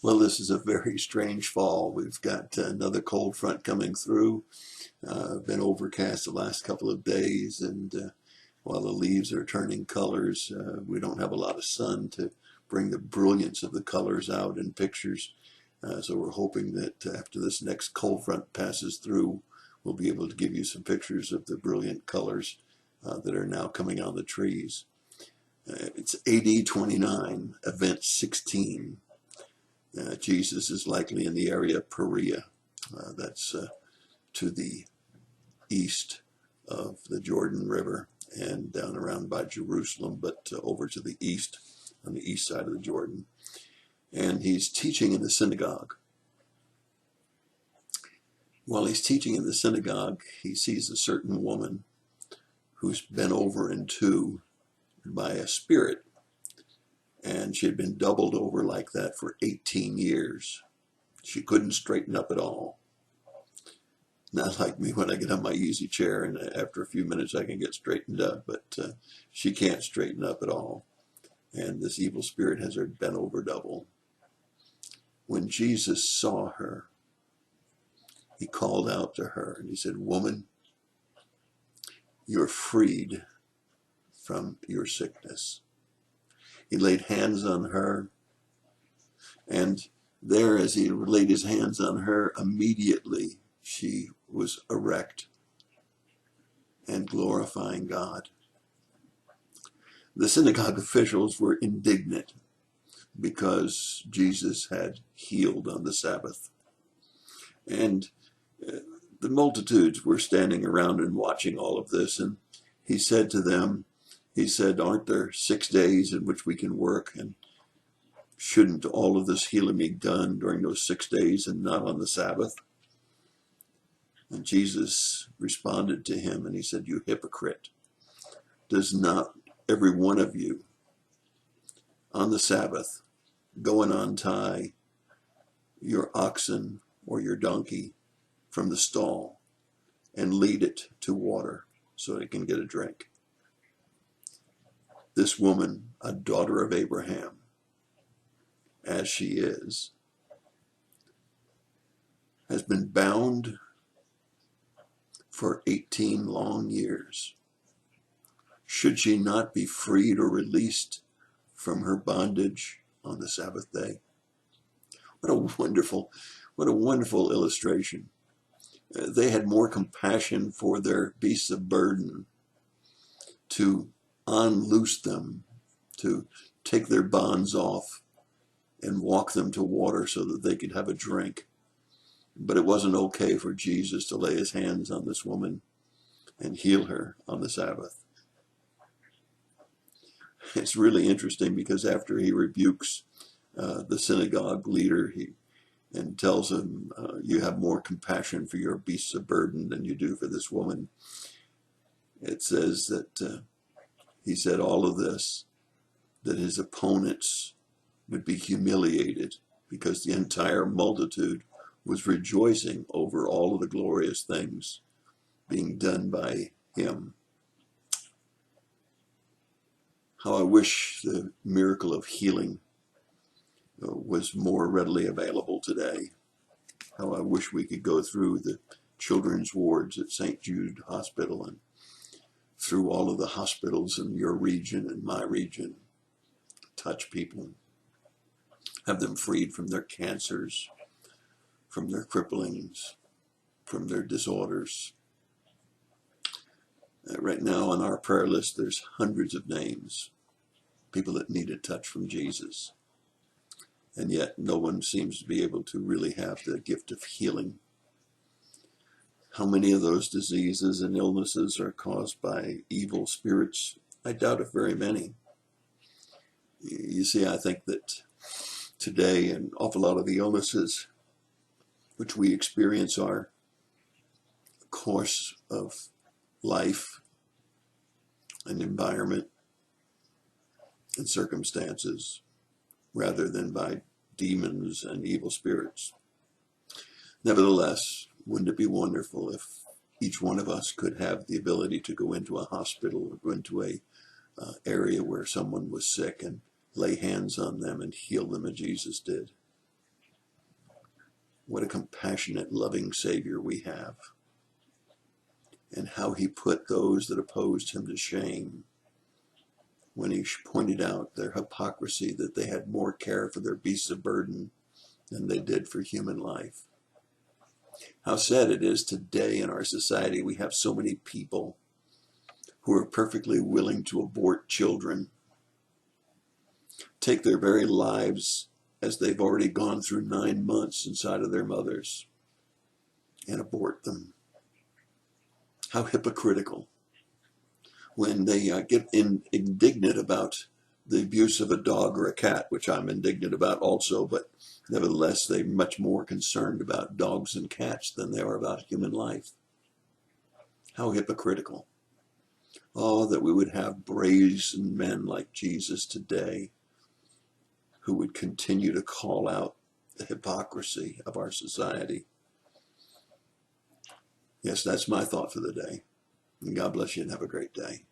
Well, this is a very strange fall. We've got another cold front coming through. Been overcast the last couple of days, and while the leaves are turning colors, we don't have a lot of sun to bring the brilliance of the colors out in pictures. So we're hoping that after this next cold front passes through, we'll be able to give you some pictures of the brilliant colors that are now coming on the trees. It's AD 29, event 16. Jesus is likely in the area of Perea. That's to the east of the Jordan River and down around by Jerusalem, but over to the east, on the east side of the Jordan. And he's teaching in the synagogue. While he's teaching in the synagogue, he sees a certain woman who's bent over in two by a spirit. And she had been doubled over like that for 18 years. She couldn't straighten up at all. Not like me when I get on my easy chair and after a few minutes I can get straightened up, but she can't straighten up at all. And this evil spirit has her bent over double. When Jesus saw her, he called out to her and he said, "Woman, you're freed from your sickness." He laid hands on her, and there, as he laid his hands on her, immediately she was erect and glorifying God. The synagogue officials were indignant because Jesus had healed on the Sabbath. And the multitudes were standing around and watching all of this, and he said to them, he said, "Aren't there 6 days in which we can work? And shouldn't all of this healing be done during those 6 days and not on the Sabbath?" And Jesus responded to him and he said, "You hypocrite, does not every one of you on the Sabbath go and untie your oxen or your donkey from the stall and lead it to water so it can get a drink? This woman, a daughter of Abraham, as she is, has been bound for 18 long years. Should she not be freed or released from her bondage on the Sabbath day?" What a wonderful illustration. They had more compassion for their beasts of burden to unloose them, to take their bonds off and walk them to water so that they could have a drink. But it wasn't okay for Jesus to lay his hands on this woman and heal her on the Sabbath. It's really interesting because after he rebukes the synagogue leader, and tells him, "You have more compassion for your beasts of burden than you do for this woman." It says that he said all of this, that his opponents would be humiliated because the entire multitude was rejoicing over all of the glorious things being done by him. How I wish the miracle of healing was more readily available today. How I wish we could go through the children's wards at St. Jude Hospital and through all of the hospitals in your region and my region, touch people, have them freed from their cancers, from their cripplings, from their disorders. Right now on our prayer list, there's hundreds of names, people that need a touch from Jesus. And yet no one seems to be able to really have the gift of healing. How many of those diseases and illnesses are caused by evil spirits? I doubt if very many. You see, I think that today an awful lot of the illnesses which we experience are a course of life and environment and circumstances, rather than by demons and evil spirits. Nevertheless, wouldn't it be wonderful if each one of us could have the ability to go into a hospital or go into a area where someone was sick and lay hands on them and heal them as Jesus did? What a compassionate, loving Savior we have, and how he put those that opposed him to shame when he pointed out their hypocrisy, that they had more care for their beasts of burden than they did for human life. How sad it is today in our society, we have so many people who are perfectly willing to abort children, take their very lives as they've already gone through 9 months inside of their mothers, and abort them. How hypocritical. When they get indignant about the abuse of a dog or a cat, which I'm indignant about also, but nevertheless, they're much more concerned about dogs and cats than they are about human life. How hypocritical. Oh, that we would have brazen men like Jesus today who would continue to call out the hypocrisy of our society. Yes, that's my thought for the day. And God bless you and have a great day.